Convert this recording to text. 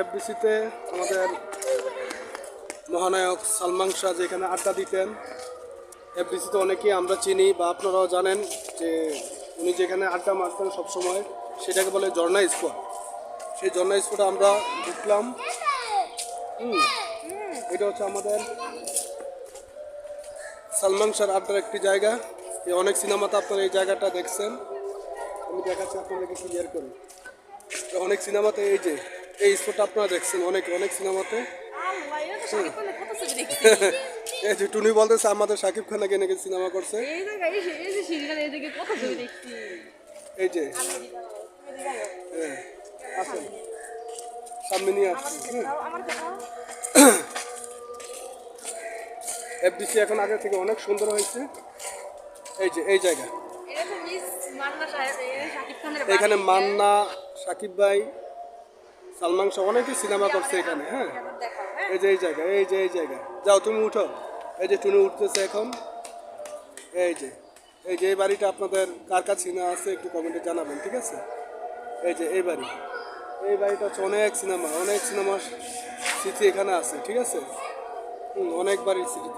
এফডিসিতে আমাদের মহানায়ক সালমান শাহ যেখানে আড্ডা দিতেন, এফডিসিতে অনেকেই আমরা চিনি বা আপনারাও জানেন যে উনি যেখানে আড্ডা মারতেন সবসময়, সেটাকে বলে ঝর্ণা স্পট। সেই ঝর্ণা স্পটে আমরা ঢুকলাম। এটা হচ্ছে আমাদের সালমান শাহর আড্ডার একটি জায়গা। অনেক সিনেমাতে আপনারা এই জায়গাটা দেখছেন, আমি দেখাচ্ছি আপনাদেরকে ক্লিয়ার করে। অনেক সিনেমাতে এই স্পটটা আপনারা দেখছেন, অনেক সিনেমাতে। এই যে টুনি বলতেছে আমাদের শাকিব খান নাকি নাকি সিনেমা করছে। এই যে আসেন সামনে নিয়ে আসছি। এফডিসি এখন আগে থেকে অনেক সুন্দর হয়েছে। এই যে এই জায়গা, এখানে মান্না, সাকিব ভাই, সালমান শাহ অনেকেই সিনেমা করছে এখানে। হ্যাঁ, এই যে এই জায়গা যাও তুমি উঠো। এই যে টুনি উঠতেছে এখন। এই যে এই বাড়িটা আপনাদের কার কাছে চিনা আছে একটু কমেন্টে জানাবেন, ঠিক আছে? এই যে এই বাড়িটা হচ্ছে অনেক সিনেমার স্মৃতি এখানে আছে, ঠিক আছে? অনেক বাড়ির স্মৃতি।